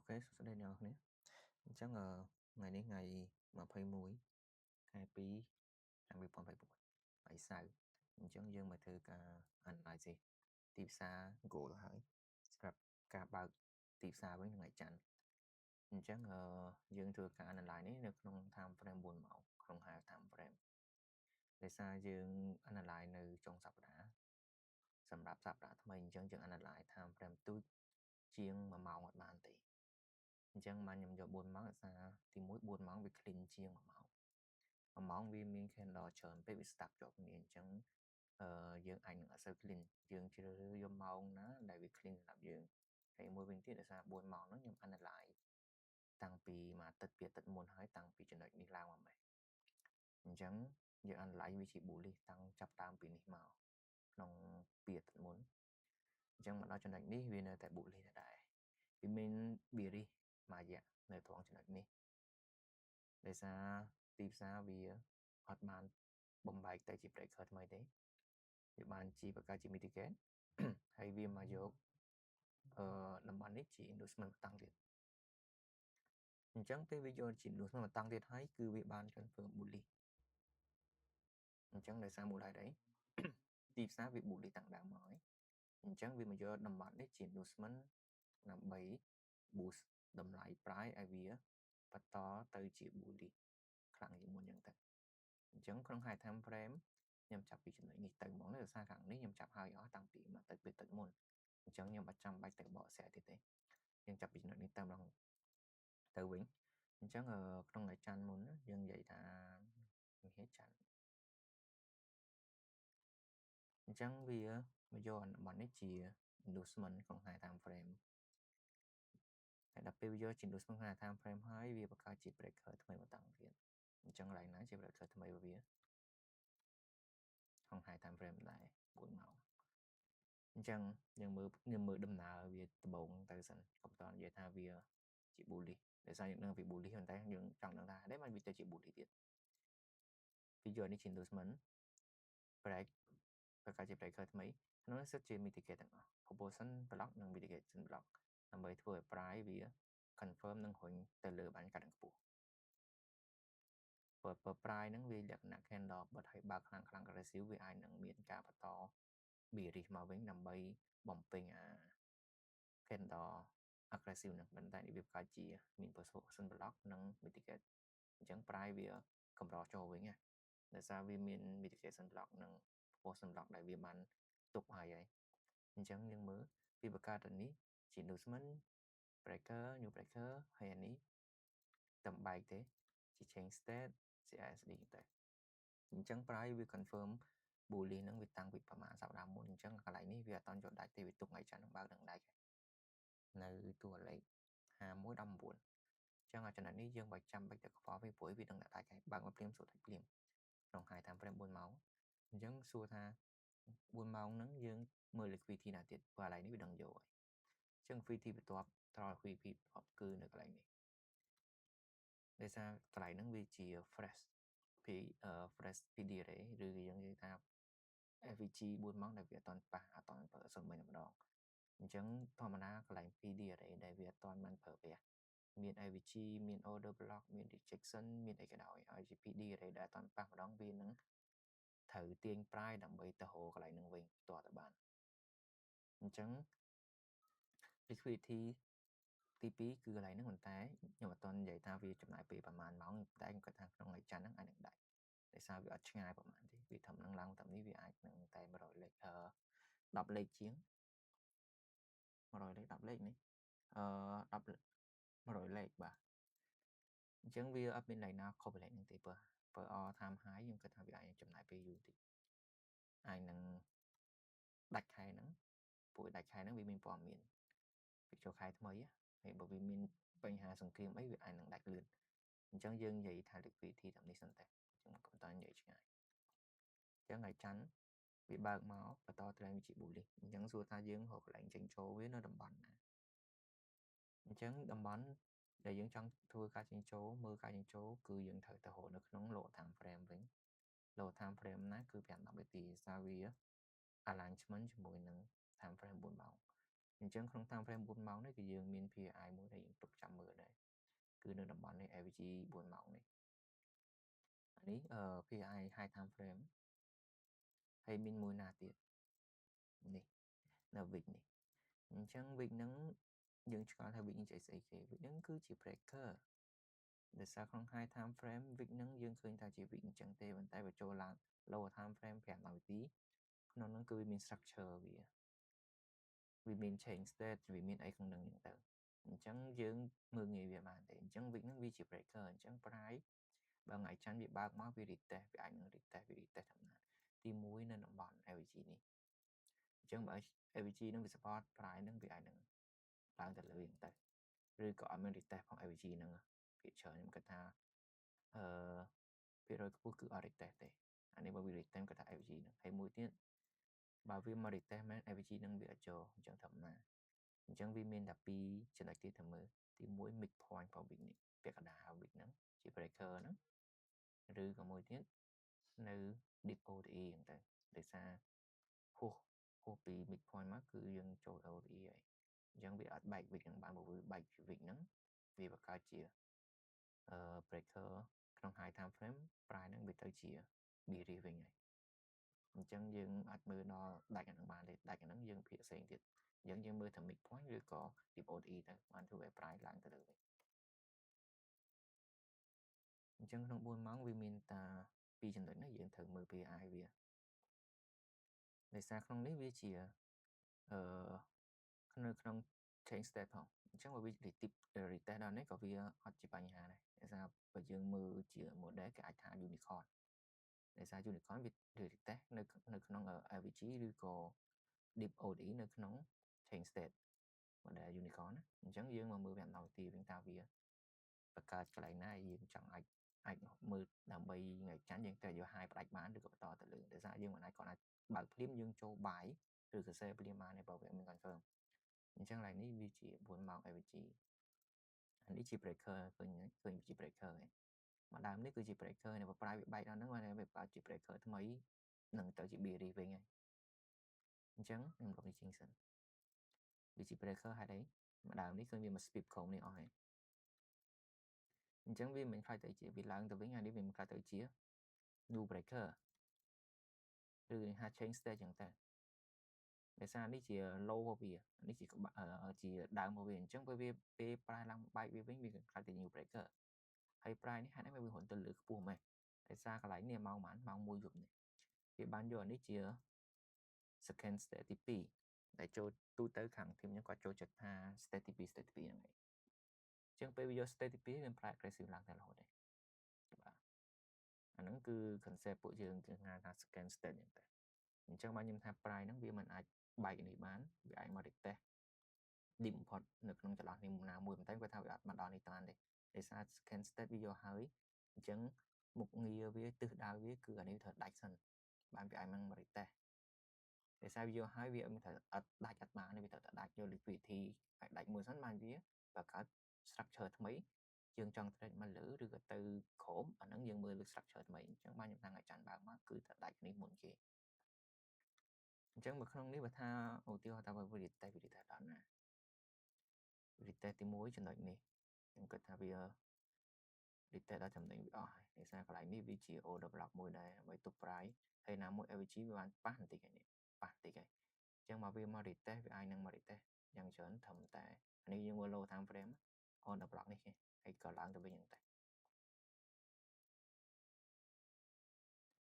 Ok, số đây nào nhé. Chắc là ngày đến ngày mà phơi muối 22 tháng 2024 bảy sao chẳng dương mà thư cả anh lại gì tiếp xa gỗ hỏi gặp cả bao tiếp xa với ngày chặn chắc dương thư cả anh lại ní được không tham frame buồn mẫu không hai tham frame để xa dương anh lạiនៅtrong sập đã សម្រាប់សប្តាហ៍ថ្មីអញ្ចឹងយើង analyze time frame ទូចជាង1ម៉ោងអត់បានទេអញ្ចឹងបានខ្ញុំយក4ម៉ោងដោយសារទី1 4ម៉ោងវា clean ជាង1ម៉ោង1ម៉ោងវាមាន candle ច្រើនពេកវា stack ជាប់គ្នាអញ្ចឹងយើងអាចនឹងអត់សូវ clean យើងជ្រើសរើសយកម៉ោងណាដែលវា clean សម្រាប់យើងហើយមួយវិញទៀតដោយសារ4ម៉ោងហ្នឹងខ្ញុំ analyze តាំងពីមួយអាទិត្យពីអាទិត្យមុនហើយតាំងពីចំណុចនេះឡើងមកម៉េចអញ្ចឹងយើង analyze វាជា bullish តាំងចាប់តាមពីនេះមកក្នុងពីអាទិត្យមុនអញ្ចឹងមកដល់ចំណុចនេះវានៅតែ bullish ដែរវាមាន bearish មួយរយៈនៅត្រង់ចំណុចនេះដោយសារទីផ្សារវាអត់បានបំបែកទៅជា breaker ថ្មីទេវាបានជាប្រកាសជា mitigate ហើយវាមកយកតំបន់នេះជា inducement តាំងទៀតអញ្ចឹងពេលវាយកជា inducement តាំងទៀតហើយគឺវាបាន confirm bullish អញ្ចឹងដោយសារមូលហេតុអីទីផ្សារវា bullish តាំងដើមមកហើយអញ្ចឹងវាមកយកតំបន់នេះជា inducement ដើម្បី boost តម្លៃ price ឲ្យវាបន្តទៅជា bullish ខ្លាំងជាងមុនអញ្ចឹងទៅអញ្ចឹងក្នុង high time frame ខ្ញុំចាប់ពីចំណុចនេះទៅហ្មងដោយសារខាងនេះខ្ញុំចាប់ហើយអស់តាំងពីមួយទឹកពីទឹកមុនអញ្ចឹងខ្ញុំអត់ចាំបាច់ទៅបកស្រាយទៀតទេយើងចាប់ពីចំណុចនេះទៅម្ដងទៅវិញអញ្ចឹងក្នុងថ្ងៃច័ន្ទមុនយើងនិយាយថាវិហេច័ន្ទអញ្ចឹងវាមកយកតំបន់នេះជា inducement ក្នុង high time frame ហើយដល់ពេលវាយកជា inducement ក្នុង high time frame ហើយវាបង្កើតជា breaker ថ្មីមកតាំងទៀតអញ្ចឹងកន្លែងណាជា breaker ថ្មីរបស់វាក្នុង high time frame ដែរ4ម៉ោងអញ្ចឹងយើងមើលដំណើរវាដំបូងទៅសិនកុំតនិយាយថាវាជា bullish ដោយសារយើងដឹងពី bullish ប៉ុន្តែយើងចង់ដឹងថាដែរបានវាទៅជា bullish ទៀតពីយកនេះជា inducement break ប្រកាសជា breaker ថ្មីក្នុងនេះសិតជា mitigate ទាំងអស់ proportion block និង mitigation block ដើម្បីធ្វើឲ្យ price វា confirm នឹងរុញទៅលើបានកាត់ខ្ពស់ព្រោះ price ហ្នឹងវាលក្ខណៈ candle បត់ឲ្យបើកខ្លាំង aggressive វាអាចនឹងមានការបន្ត bearish មកវិញដើម្បីបំពេញអា candle aggressive ហ្នឹងប៉ុន្តែវាប្រកាសជាមាន position block និង mitigate អញ្ចឹង price វាកម្រចូលវិញណាដោយសារវាមាន mitigation block និង position block ដែលវាបានទុកហើយអញ្ចឹងយើងមើលវាបង្កើតទៅនេះជា inducement breaker new breaker ហើយអានេះតំបែកទេជា change state ជា ASD ទៅអញ្ចឹង price វា confirm bullish ហ្នឹងវាតាំងពីប្រហែលសប្តាហ៍មុនអញ្ចឹងកន្លែងនេះវាអត់តន់យកដាច់ទេវាទុកថ្ងៃច័ន្ទនឹងបើកនឹងដាច់នៅតួលេខ5119អញ្ចឹងចំណុចនេះយើងបើចាំបាច់ទៅខ្វល់វាព្រោះវានឹងដាច់ហើយបើកមកព្រាមសួរដាច់ព្រាមក្នុង high time frame 4ម៉ោងអញ្ចឹងសួរថា4ម៉ោងហ្នឹងយើងមើល liquidity ណាទៀតព្រោះកន្លែងនេះវាដឹងយកហើយអញ្ចឹង liquidity បន្ទាប់ត្រង់ liquidity បន្ទាប់គឺនៅកន្លែងនេះដោយសារកន្លែងហ្នឹងវាជា fresh fresh PD array ឬយើងនិយាយថា FVG 4ម៉ោងដែលវាអត់តន់ប៉ះអត់តន់ប្រើសុំមិញម្ដងអញ្ចឹងធម្មតាកន្លែង PD array ដែលវាអត់តន់បានប្រើប្រាស់មាន IVG មាន order block មាន rejection មានអីក៏ដោយឲ្យជា PD array ដែលអត់តន់ប៉ះម្ដងវានឹងត្រូវទាញ price ដើម្បីទៅរកកន្លែងហ្នឹងវិញតទៅបានអញ្ចឹង liquidity ទី2គឺកន្លែងហ្នឹងប៉ុន្តែខ្ញុំអត់តន់និយាយថាវាចំណាយពេលប្រហែលម៉ោងតែខ្ញុំគិតថាក្នុងថ្ងៃច័ន្ទហ្នឹងអាចនឹងដាច់ដោយសារវាអត់ឆ្ងាយប្រហែលទេវាធំនឹងឡើងតាមនេះវាអាចនឹងតែ100លេខ10លេខជាង100លេខ10លេខនេះ10 100លេខបាទអញ្ចឹងវាអត់មានលេខណាខុសពីលេខហ្នឹងទេបើ all time high ខ្ញុំគិតថាវាអាចចំណាយពេលយូរតិចអាចនឹងដាច់ខែហ្នឹងព្រោះដាច់ខែហ្នឹងវាមានព័ត៌មានពីចូលខែថ្មីហើយបើវាមានបញ្ហាសង្គ្រាមអីវាអាចនឹងដាច់លឿនអញ្ចឹងយើងនិយាយថា liquidity តាមនេះសិនតែអញ្ចឹងកុំតនិយាយឆ្ងាយអញ្ចឹងថ្ងៃច័ន្ទវាបើកមកបន្ត trend វាជា bullish អញ្ចឹងសួរថាយើងរកកន្លែងចេញចូលវានៅតំបន់ណាអញ្ចឹងតំបន់ដែលយើងចង់ធ្វើការចេញចូលមើលការចេញចូលគឺយើងត្រូវទៅរកនៅក្នុង lower time frame វិញ lower time frame ណាគឺ5-10នាទីសារវា alignment ជាមួយនឹង time frame 4ម៉ោង អញ្ចឹងក្នុង time frame 4ម៉ោងនេះគឺយើងមាន PI មួយដែលយើងទុកចាំមើលដែរគឺនៅតំបន់នេះ AVG 4ម៉ោងនេះអានេះPI high time frame ហើយមានមួយណាទៀតនេះនៅ week នេះអញ្ចឹង week ហ្នឹងយើងឆ្ងល់ថា week នេះស្អីគេ week ហ្នឹងគឺជា breaker ដោយសារក្នុង high time frame week ហ្នឹងយើងឃើញថាជា week អញ្ចឹងទេប៉ុន្តែបើចូលឡើង lower time frame 5 នាទីក្នុងហ្នឹងគឺវាមាន structure វាមាន change state វាមានអីក្នុងហ្នឹងទៅអញ្ចឹងយើងមើលងាយវាបានទេអញ្ចឹង week ហ្នឹងវាជា breaker អញ្ចឹង price បើថ្ងៃច័ន្ទវាបើកមកវា retest វាអាចនឹង retest វា retest ធម្មតាទី1នៅតំបន់ AVG នេះអញ្ចឹងបើ AVG នឹងវា support price នឹងវាអាចនឹងឡើងទៅលើហ្នឹងទៅឬក៏អត់មាន retest ផង AVG ហ្នឹងភាគច្រើនខ្ញុំគិតថាភាគរយខ្ពស់គឺអត់ retest ទេអានេះបើវា retest គាត់ថា AVG ហ្នឹងហើយមួយទៀតបើវាមក retest មែន AVG ហ្នឹងវាអត់ចូលអញ្ចឹងធម្មតាអញ្ចឹងវាមានតែ2ចំណុចទៀតទៅមើលទី1 mid point របស់ week នេះពាក់កណ្ដាល week ហ្នឹងជា breaker ហ្នឹងឬក៏មួយទៀតនៅ deep OTE ហ្នឹងទៅដោយសារហួសពី mid point មកគឺយើងចូល OTE ហើយអញ្ចឹងវាអត់បែក week ហ្នឹងបានបើវាបែក week ហ្នឹងវាបង្កើតជា breaker ក្នុង high time frame price ហ្នឹងវាទៅជា bearish វិញហើយអញ្ចឹងយើងអាចមើលដល់ដាច់អាហ្នឹងបានទេដាច់អាហ្នឹងយើងភាគផ្សេងទៀតអញ្ចឹងយើងមើលថា mid point ឬក៏ deep OTE ទៅបានធ្វើឲ្យ price ឡើងទៅលើវិញអញ្ចឹងក្នុង4ម៉ោងវាមានតែ2ចំណុចនេះយើងត្រូវមើល PI វាដោយសារក្នុងនេះវាជានៅក្នុង change state ផងអញ្ចឹងបើវា retest ដល់នេះក៏វាអត់ជាបញ្ហាដែរដោយសារបើយើងមើលជា model គេអាចថា unicorn ដោយសារ unicorn វា retest នៅក្នុង AVG ឬក៏ deep OTE នៅក្នុង change state model unicorn ណាអញ្ចឹងយើងមកមើលវាអំណោយទីវិញតើវាបង្កើតកន្លែងណាយើងចង់អាចមើលដើម្បីថ្ងៃច័ន្ទយើងត្រូវយក high ផ្ដាច់បានឬក៏បន្តទៅលើដោយសារយើងមិនអាចគាត់អាចបើកភ្លាមយើងចូល buy ឬសរសេរភ្លាមបានទេបើវាមាន confirm អញ្ចឹងឡើយនេះវាជា4ម៉ោង AVG អានេះជា breaker ឃើញជា breaker ហើយមកដើមនេះគឺជា breaker នៅបើ price វាបែកដល់ហ្នឹងបានវាបើជា breaker ថ្មីនឹងទៅជា bearish វិញហើយអញ្ចឹងខ្ញុំលុបនេះចេញសិនវាជា breaker ហេតុអីមកដើមនេះឃើញវាមក split ក្រុមនេះអស់ហើយអញ្ចឹងវាមិនខ្លាចទៅជាវាឡើងទៅវិញហើយនេះវាមិនខ្លាចទៅជា new breaker ឬហៅ change state ចឹងទៅដោយសារនេះជា low របស់វានេះជាដើមរបស់វាអញ្ចឹងពេលវាពេល price ឡើងបែកវាវិញវាខ្លាចទៅ new breaker ហើយ price នេះហេតុអីវារហូតទៅលើខ្ពស់ម៉េចដោយសារកន្លែងនេះម៉ោងប៉ុន្មានម៉ោង1យប់នេះវាបានយកអានេះជា second state ទី2ដែលចូលទូទៅខាង team ខ្ញុំគាត់ចូលចិត្តថា state ទី2 state ទី2ហ្នឹងឯងអញ្ចឹងពេលវាយក state ទី2វា price aggressive ឡើងតែរហូតទេបាទអាហ្នឹងគឺ concept ពួកយើងគឺហៅថា second state ហ្នឹងទៅអញ្ចឹងបានខ្ញុំថា price ហ្នឹងវាមិនអាចបែកនេះបានវាអាចមក retest deep បំផុតនៅក្នុងចន្លោះនេះណាមួយប៉ុន្តែគាត់ថាវាអត់មកដល់នេះតានទេដោយសារ second state វាយកហើយអញ្ចឹងមុខងារវាទិសដៅវាគឺអានេះត្រូវដាច់សិនបានវាអាចនឹង retest ដោយសារវាយកហើយវាមិនត្រូវអត់ដាច់អត់បានទេវាត្រូវតែដាច់យក liquidity ឲ្យដាច់មួយសិនបានវាបង្កើត structure ថ្មីយើងចង់ trade មកលើឬក៏ទៅក្រោមអាហ្នឹងយើងមើលលើ structure ថ្មីអញ្ចឹងបានខ្ញុំថាឲ្យចាន់បើកមកគឺត្រូវដាច់នេះមុនគេអញ្ចឹងនៅក្នុងនេះបើថាឧទាហរណ៍ថាបើវា retest ដល់ណា retest ទី1ចំណុចនេះខ្ញុំគិតថាវា retest ដល់ចំណុចវាអស់ហើយដោយសារកន្លែងនេះវាជា order block មួយដែរដើម្បីទប់ price ហើយណាមួយ AVG វាបានប៉ះបន្តិចហើយនេះប៉ះបន្តិចហើយអញ្ចឹងមកវាមក retest វាអាចនឹងមក retest យ៉ាងច្រើនត្រឹមតែនេះយើងមើល low time frame order block នេះគេហើយក៏ឡើងទៅវិញហ្នឹងតែ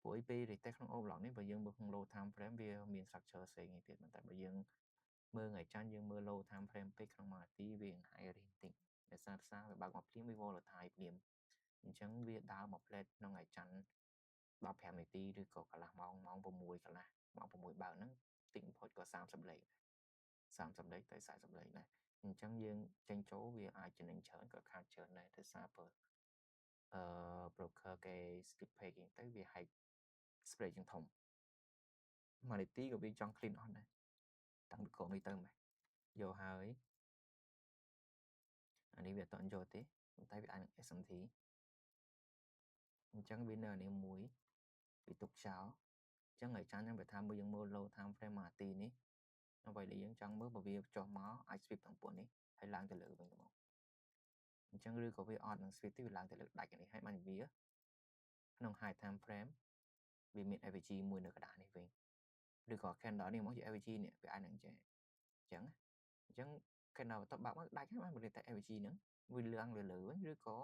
ព្រោះឯពេល retest ក្នុង order block នេះបើយើងមើលក្នុង low time frame វាមាន structure ផ្សេងទៀតតែបើយើងមើលថ្ងៃច័ន្ទយើងមើល low time frame ពេកក្នុងមួយនាទីវា high risk បន្តិចដោយសារផ្សារវាបើកមកភ្លាមវា volatile ភ្លាមអញ្ចឹងវាដើរមក plate ក្នុងថ្ងៃច័ន្ទ15នាទីឬក៏កន្លះម៉ោងម៉ោង6កន្លះម៉ោង6បើហ្នឹងតិចបំផុតក៏30លេខ30លេខទៅ40លេខដែរអញ្ចឹងយើងចេញចូលវាអាចចំណេញច្រើនក៏ខាតច្រើនដែរដោយសារបើbroker គេ skip pay គេទៅវា hike spread ជាងធំមួយនាទីក៏វាចង់ clean អស់ដែរតាំងពីក្រុមនេះទៅមកយកហើយអានេះវាអត់តន់យកទេប៉ុន្តែវាអាចនឹង SMT អញ្ចឹងវានៅអានេះមួយវាទុកចោលអញ្ចឹងថ្ងៃច័ន្ទហ្នឹងបើថាយើងមើល low time frame មួយនាទីនេះ អ្វីដែលយើងចង់មើលបើវាចុះមកអាច sweep ទាំងពួននេះហើយឡើងទៅលើវិញទៅមកអញ្ចឹងឬក៏វាអត់នឹង sweep ទេវាឡើងទៅលើដាច់នេះហើយបានវាក្នុង high time frame វាមាន AVG មួយនៅកណ្ដាលនេះវិញឬក៏ candle នេះមកជា AVG នេះវាអាចនឹងចេះអញ្ចឹង candle បន្ទាប់បាក់មកដាច់ហើយបានតែ AVG ហ្នឹងវាឡើងលើវិញឬក៏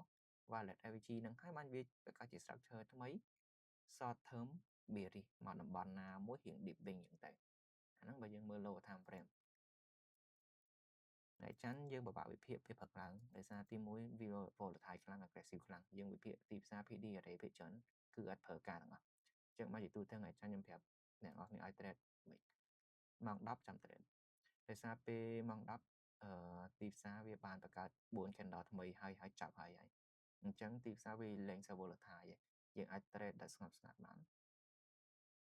valid AVG ហ្នឹងហើយបានវាប្រកាសជា structure ថ្មី short term bearish មកតំបន់ណាមួយរៀង deep វិញអញ្ចឹងទៅអាហ្នឹងបើយើងមើល lower time frame ថ្ងៃច័ន្ទយើងពិបាកវិភាគពេលព្រឹកឡើងដោយសារទី1វា volatile ខ្លាំង aggressive ខ្លាំងយើងវិភាគទីផ្សារ PD array ភាគច្រើនគឺអត់ប្រើការទាំងអស់អញ្ចឹងមកជាទូទៅថ្ងៃច័ន្ទខ្ញុំប្រាប់អ្នកនរគ្នាឲ្យ trade មិនម៉ោង10ចាំ trade ដោយសារពេលម៉ោង10ទីផ្សារវាបានបង្កើត4 candle ថ្មីហើយចាប់ហើយអញ្ចឹងទីផ្សារវាលែងសូវ volatile យើងអាច trade ដែលស្ងប់ស្ងាត់បាន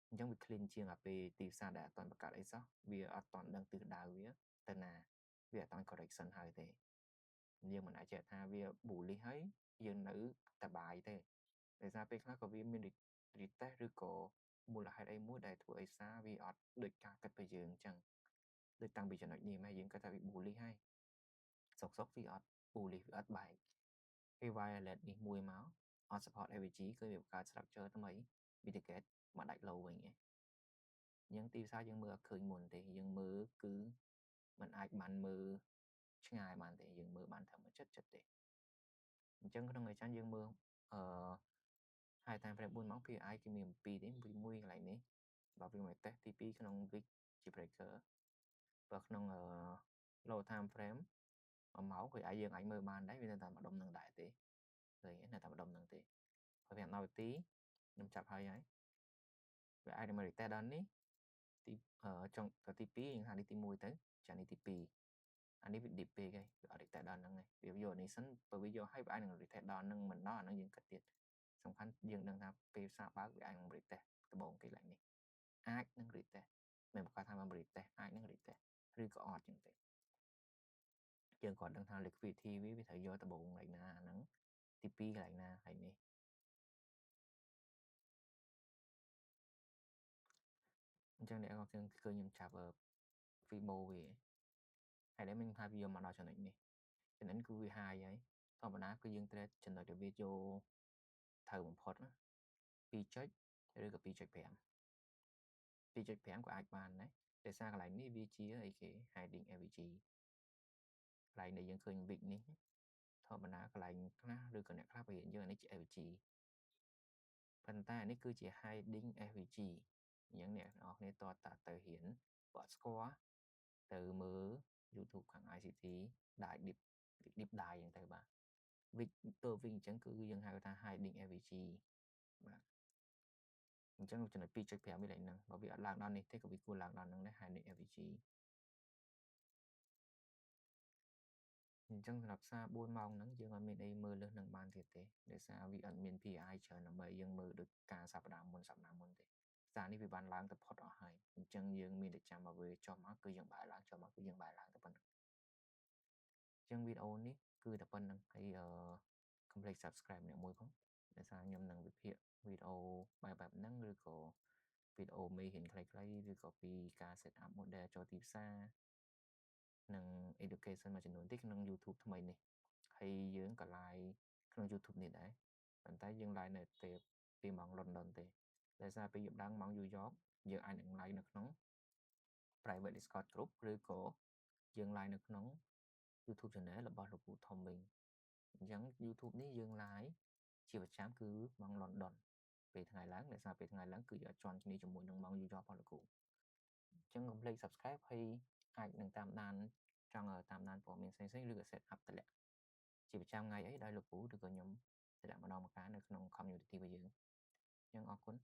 អញ្ចឹងវា clean ជាងអាពេលទីផ្សារដែលអត់ទាន់បង្កើតអីសោះវាអត់ទាន់ដឹងទិសដៅវាទៅណាវាអត់ទាន់ correction ហើយទេយើងមិនអាចចេះថាវា bullish ហើយយើងនៅតបាយទេដោយសារពេលខ្លះក៏វាមាន retest ឬក៏មូលហេតុអីមួយដែលធ្វើឲ្យសារវាអត់ដូចការគិតរបស់យើងអញ្ចឹងដូចតាំងពីចំណុចនេះមកយើងគិតថាវា bullish ហើយសុកវាអត់ bullish វាអត់បែកពេល violet នេះមួយមកអត់ support AVG គឺវាបង្កើត structure ថ្មី mitigate មកដាច់ low វិញឯងអញ្ចឹងទីផ្សារយើងមើលអត់ឃើញមុនទេយើងមើលគឺมันអាចបានមើលឆ្ងាយបានទេយើងមើលបានត្រឹមចិត្តទេអញ្ចឹងក្នុងថ្ងៃច័ន្ទយើងមើលhigh time frame 4ម៉ោង PI គេមាន2ទេ1កន្លែងនេះបើវាមក test ទី2ក្នុង week ជា breaker បើក្នុង low time frame 1ម៉ោងគឺយើងអាចមើលបានដែរវានៅតែម្ដុំនឹងដែរទេឃើញនៅតែម្ដុំនឹងទេហើយវា10នាទីខ្ញុំចាប់ហើយវាអាចនឹង retest ដល់នេះទីចុងទី2យើងថានេះទី1ទៅចានេះទី2អានេះវា deep ពេកហើយវាអត់ retest ដល់ហ្នឹងហើយវាយកនេះសិនបើវាយកហើយវាអាចនឹង retest ដល់ហ្នឹងមិនដល់អាហ្នឹងយើងគិតទៀតសំខាន់យើងដឹងថាពេលផ្សារបើកវាអាចនឹង retest ដំបូងគេឡើងនេះអាចនឹង retest មិនប្រកាសថាมัน retest អាចនឹង retest ឬក៏អត់ចឹងទេយើងគាត់ដឹងថា liquidity វាត្រូវយកដំបូងកន្លែងណាអាហ្នឹងទី2កន្លែងណាហើយនេះអញ្ចឹងអ្នកនរឃើញខ្ញុំចាប់ Fibo វាហើយដែលមិនថាវាយកមកដល់ចំណុចនេះចំណុចគឺវា high ហើយធម្មតាគឺយើង trade ចំណុចដែលវាយកត្រូវបំផុត2ចុចឬក៏ 2.5 2.5ក៏អាចបានដែរដោយសារកន្លែងនេះវាជាអីគេ hiding AVG កន្លែងដែលយើងឃើញ wick នេះធម្មតាកន្លែងខ្លះឬក៏អ្នកខ្លះវាយើងនេះជា AVG ប៉ុន្តែនេះគឺជា hiding AVG អញ្ចឹងអ្នកនរគ្នាតតទៅហ៊ានបើអត់ស្គាល់ទៅមើល YouTube ខាង ICT ដាច់ deep dive អញ្ចឹងទៅបាទ wick ទៅ wick អញ្ចឹងគឺយើងហៅថា hiding AVG បាទអញ្ចឹងចំណុច 2.5 វាឡើងហ្នឹងបើវាអត់ឡើងដល់នេះទេក៏វាគួរឡើងដល់ហ្នឹងដែរ hiding AVG អញ្ចឹងសម្រាប់សារ4ម៉ោងហ្នឹងយើងអត់មានអីមើលលើសនឹងបានទៀតទេដោយសារវាអត់មាន PI ច្រើនដើម្បីយើងមើលដូចការសប្តាហ៍មុនទេសារនេះវាបានឡើងទៅផុតអស់ហើយអញ្ចឹងយើងមានតែចាំមកវាចុះមកគឺយើងបែរឡើងចុះមកគឺយើងបែរឡើងទៅប៉ុណ្ណឹងអញ្ចឹងវីដេអូនេះគឺតែប៉ុណ្្នឹងហើយកុំភ្លេច subscribe អ្នកមួយផងដោយសារខ្ញុំនឹងវិភាគវីដេអូបែបហ្នឹងឬក៏វីដេអូមេរៀនខ្លីៗឬក៏ពីការ set up model ចូលទីផ្សារនិង education មួយចំនួនទៀតក្នុង YouTube ថ្មីនេះហើយយើងក៏ live ក្នុង YouTube នេះដែរប៉ុន្តែយើង live នៅតែពីម៉ោង London ទេដោយសារពេលយប់ឡើងម៉ោង New York យើងអាចនឹង live នៅក្នុង private Discord group ឬក៏យើង live នៅក្នុង YouTube channel របស់លោកពូធំវិញអញ្ចឹង YouTube នេះយើង live ជាប្រចាំគឺម៉ោង London ពេលថ្ងៃឡើងដោយសារពេលថ្ងៃឡើងគឺយើងអត់ជាន់គ្នាជាមួយនឹងម៉ោង New York របស់លោកគ្រូអញ្ចឹងកុំភ្លេច subscribe ហើយអាចនឹងតាមដានចង់តាមដានព័ត៌មានផ្សេងៗឬក៏ set up តម្លាក់ជាប្រចាំថ្ងៃអីដោយលោកគ្រូឬក៏ខ្ញុំតម្លាក់ម្ដងម្កាលនៅក្នុង community របស់យើងអញ្ចឹងអរគុណ